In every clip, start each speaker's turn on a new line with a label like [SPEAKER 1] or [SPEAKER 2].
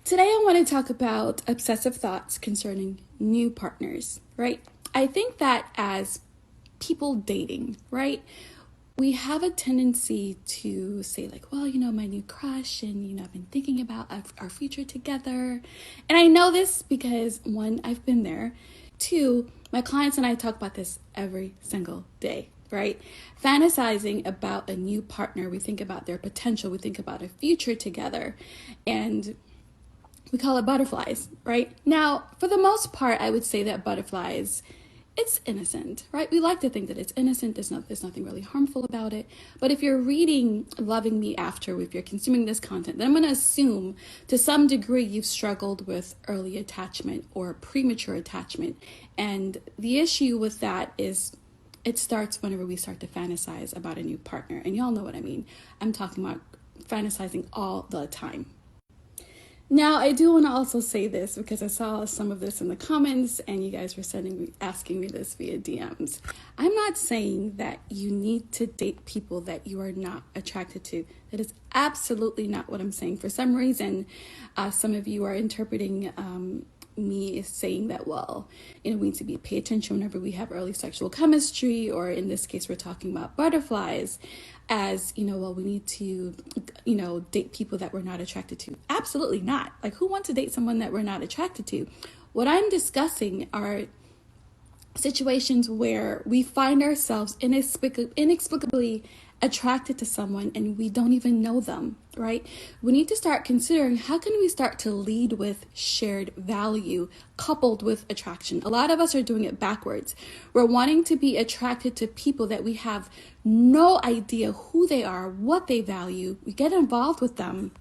[SPEAKER 1] Today I want to talk about obsessive thoughts concerning new partners, right? I think that as people dating, right, we have a tendency to say like, well, my new crush and, I've been thinking about our future together. And I know this because one, I've been there. Two, my clients and I talk about this every single day, right? Fantasizing about a new partner. We think about their potential. We think about a future together. And we call it butterflies, right? Now, for the most part, I would say that butterflies, it's innocent, right? We like to think that it's innocent. There's nothing really harmful about it. But if you're reading Loving Me After, if you're consuming this content, then I'm going to assume to some degree you've struggled with early attachment or premature attachment. And the issue with that is it starts whenever we start to fantasize about a new partner. And y'all know what I mean. I'm talking about fantasizing all the time. Now, I do want to also say this because I saw some of this in the comments and you guys were asking me this via DMs. I'm not saying that you need to date people that you are not attracted to. That is absolutely not what I'm saying. For some reason, some of you are interpreting me saying that, well, we need to pay attention whenever we have early sexual chemistry, or in this case, we're talking about butterflies, as, well, we need to, date people that we're not attracted to. Absolutely not. Like, who wants to date someone that we're not attracted to? What I'm discussing are situations where we find ourselves inexplicably attracted to someone and we don't even know them, right? We need to start considering how can we start to lead with shared value coupled with attraction. A lot of us are doing it backwards. We're wanting to be attracted to people that we have no idea who they are, what they value. We get involved with them,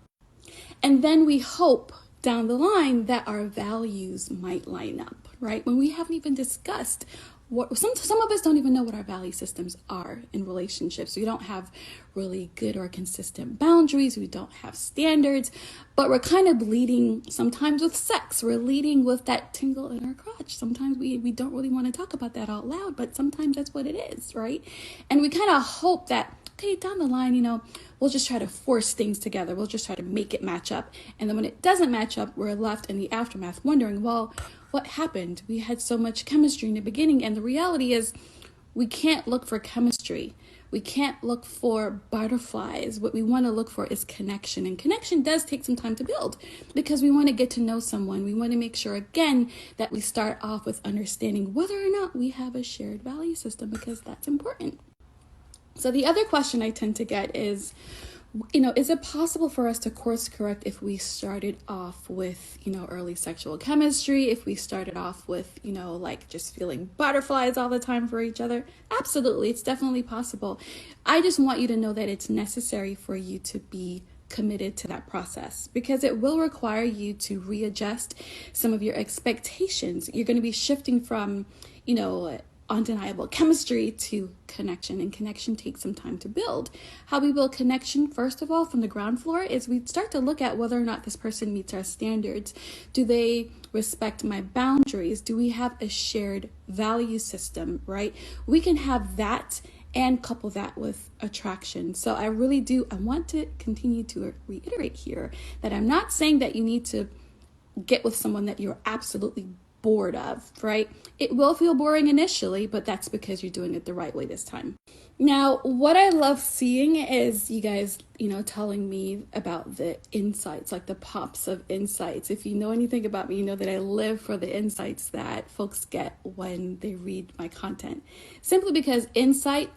[SPEAKER 1] and then we hope down the line that our values might line up, right? When we haven't even discussed what some of us don't even know what our value systems are in relationships. We don't have really good or consistent boundaries. We don't have standards, but we're kind of leading sometimes with sex. We're leading with that tingle in our crotch. Sometimes we don't really want to talk about that out loud, but sometimes that's what it is, right? And we kind of hope that, okay, down the line, we'll just try to force things together. We'll just try to make it match up. And then when it doesn't match up, we're left in the aftermath wondering, well, what happened? We had so much chemistry in the beginning. And the reality is we can't look for chemistry. We can't look for butterflies. What we want to look for is connection. And connection does take some time to build because we want to get to know someone. We want to make sure, again, that we start off with understanding whether or not we have a shared value system, because that's important. So the other question I tend to get is, is it possible for us to course correct if we started off with, early sexual chemistry, if we started off with, like just feeling butterflies all the time for each other? Absolutely. It's definitely possible. I just want you to know that it's necessary for you to be committed to that process, because it will require you to readjust some of your expectations. You're going to be shifting from, undeniable chemistry to connection, and connection takes some time to build. How we build connection, first of all, from the ground floor, is we start to look at whether or not this person meets our standards. Do they respect my boundaries? Do we have a shared value system, right? We can have that and couple that with attraction. So I want to continue to reiterate here that I'm not saying that you need to get with someone that you're absolutely bored of, right? It will feel boring initially, but that's because you're doing it the right way this time. Now, what I love seeing is you guys, telling me about the insights, like the pops of insights. If you know anything about me, you know that I live for the insights that folks get when they read my content. Simply because insight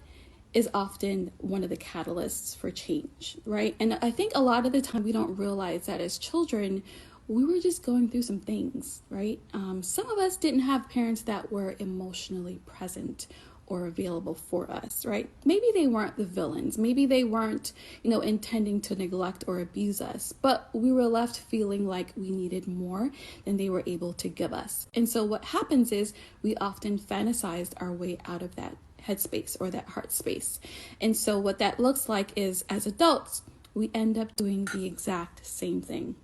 [SPEAKER 1] is often one of the catalysts for change, right? And I think a lot of the time we don't realize that as children, we were just going through some things, right? Some of us didn't have parents that were emotionally present or available for us, right? Maybe they weren't the villains. Maybe they weren't, intending to neglect or abuse us, but we were left feeling like we needed more than they were able to give us. And so what happens is we often fantasized our way out of that headspace or that heart space. And so what that looks like is, as adults, we end up doing the exact same thing.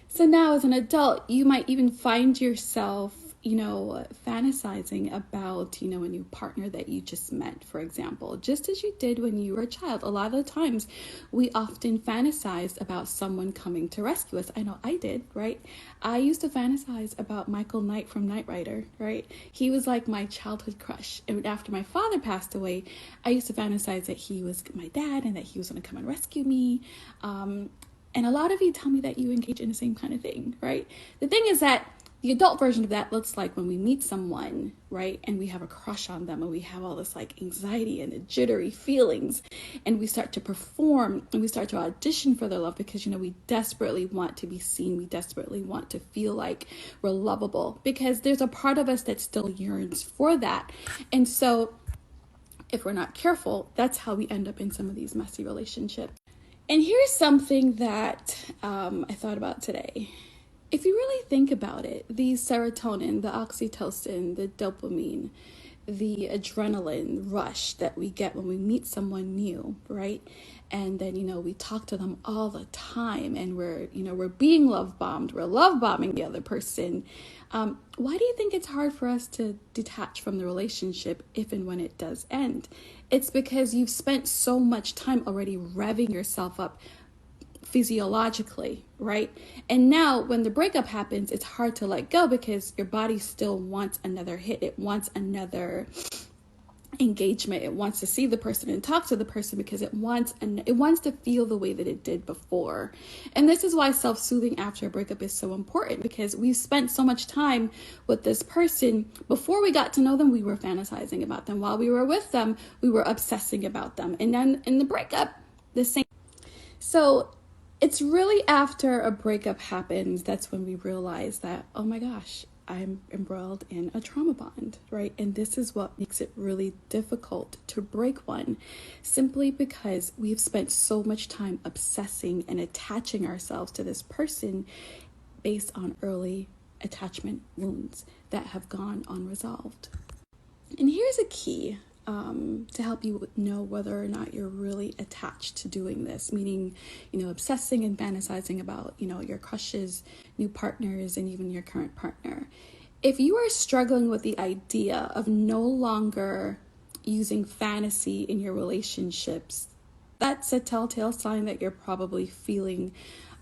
[SPEAKER 1] So now as an adult, you might even find yourself, fantasizing about, a new partner that you just met, for example, just as you did when you were a child. A lot of the times we often fantasize about someone coming to rescue us. I know I did, right? I used to fantasize about Michael Knight from Knight Rider, right? He was like my childhood crush. And after my father passed away, I used to fantasize that he was my dad and that he was going to come and rescue me. And a lot of you tell me that you engage in the same kind of thing, right? The thing is that the adult version of that looks like when we meet someone, right? And we have a crush on them and we have all this like anxiety and the jittery feelings, and we start to perform and we start to audition for their love because, we desperately want to be seen. We desperately want to feel like we're lovable because there's a part of us that still yearns for that. And so if we're not careful, that's how we end up in some of these messy relationships. And here's something that I thought about today. If you really think about it, the serotonin, the oxytocin, the dopamine, the adrenaline rush that we get when we meet someone new, right? And then, we talk to them all the time and we're being love bombed. We're love bombing the other person. Why do you think it's hard for us to detach from the relationship if and when it does end? It's because you've spent so much time already revving yourself up physiologically, right? And now when the breakup happens, it's hard to let go because your body still wants another hit. It wants another engagement. It wants to see the person and talk to the person because it wants to feel the way that it did before. And this is why self-soothing after a breakup is so important, because we've spent so much time with this person. Before we got to know them, we were fantasizing about them. While we were with them, we were obsessing about them. And then in the breakup, the same. So it's really after a breakup happens that's when we realize that, oh my gosh, I'm embroiled in a trauma bond, right? And this is what makes it really difficult to break one, simply because we've spent so much time obsessing and attaching ourselves to this person based on early attachment wounds that have gone unresolved. And here's a key to help you know whether or not you're really attached to doing this, meaning, obsessing and fantasizing about, your crushes, new partners, and even your current partner. If you are struggling with the idea of no longer using fantasy in your relationships, that's a telltale sign that you're probably feeling,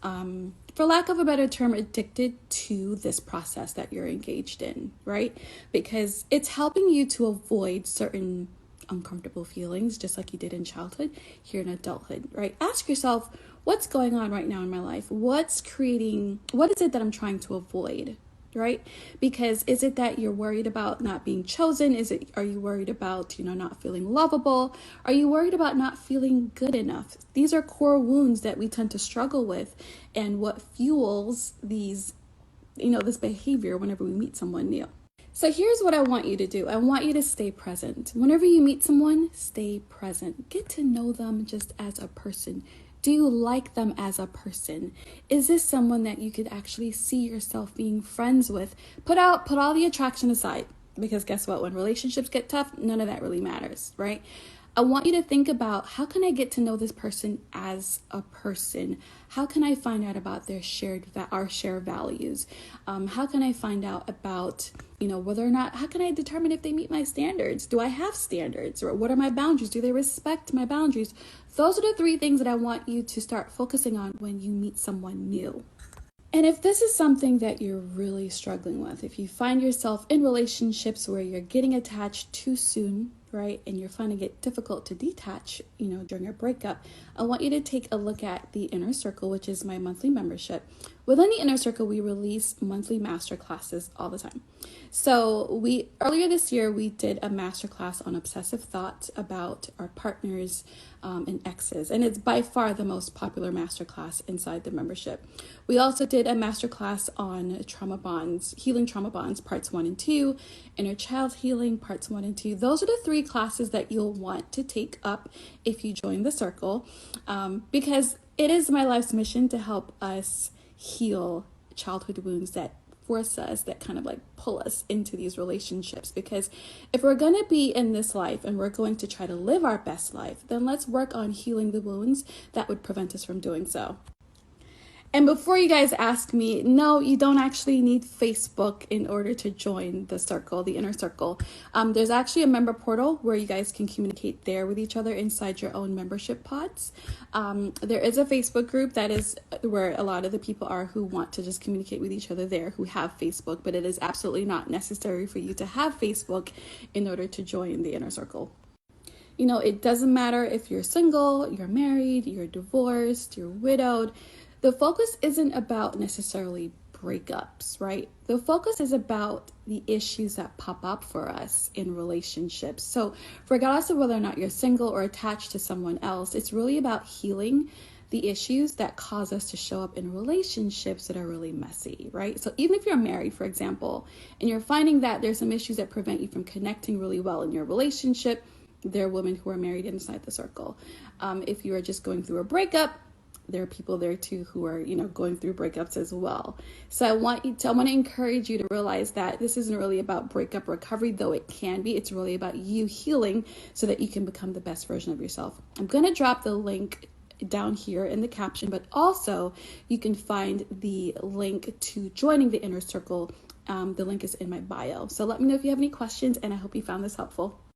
[SPEAKER 1] for lack of a better term, addicted to this process that you're engaged in, right? Because it's helping you to avoid certain uncomfortable feelings, just like you did in childhood, here in adulthood, right? Ask yourself, what's going on right now in my life? What is it that I'm trying to avoid? Right? Because is it that you're worried about not being chosen? Are you worried about, not feeling lovable? Are you worried about not feeling good enough? These are core wounds that we tend to struggle with, and what fuels these, this behavior whenever we meet someone new. So here's what I want you to do. I want you to stay present. Whenever you meet someone, stay present. Get to know them just as a person. Do you like them as a person? Is this someone that you could actually see yourself being friends with? Put all the attraction aside, because guess what? When relationships get tough, none of that really matters, right? I want you to think about, how can I get to know this person as a person? How can I find out about our shared values? How can I find out about, whether or not, how can I determine if they meet my standards? Do I have standards? Or what are my boundaries? Do they respect my boundaries? Those are the 3 things that I want you to start focusing on when you meet someone new. And if this is something that you're really struggling with, if you find yourself in relationships where you're getting attached too soon, right, and you're finding it difficult to detach, during a breakup, I want you to take a look at the Inner Circle, which is my monthly membership. Within the Inner Circle, we release monthly master classes all the time. So earlier this year, we did a master class on obsessive thoughts about our partners and exes. And it's by far the most popular master class inside the membership. We also did a master class on trauma bonds, healing trauma bonds, parts 1 and 2, inner child healing, parts 1 and 2. Those are the 3 classes that you'll want to take up if you join the circle, because it is my life's mission to help us heal childhood wounds that force us, that kind of like pull us into these relationships. Because if we're going to be in this life and we're going to try to live our best life, then let's work on healing the wounds that would prevent us from doing so. And before you guys ask me, no, you don't actually need Facebook in order to join the circle, the inner circle. There's actually a member portal where you guys can communicate there with each other inside your own membership pods. There is a Facebook group that is where a lot of the people are who want to just communicate with each other there, who have Facebook, but it is absolutely not necessary for you to have Facebook in order to join the inner circle. You know, it doesn't matter if you're single, you're married, you're divorced, you're widowed. The focus isn't about necessarily breakups, right? The focus is about the issues that pop up for us in relationships. So, regardless of whether or not you're single or attached to someone else, it's really about healing the issues that cause us to show up in relationships that are really messy, right? So even if you're married, for example, and you're finding that there's some issues that prevent you from connecting really well in your relationship, there are women who are married inside the circle. If you are just going through a breakup, there are people there too who are, going through breakups as well. So I want to encourage you to realize that this isn't really about breakup recovery, though it can be. It's really about you healing so that you can become the best version of yourself. I'm going to drop the link down here in the caption, but also you can find the link to joining the inner circle. The link is in my bio. So let me know if you have any questions, and I hope you found this helpful.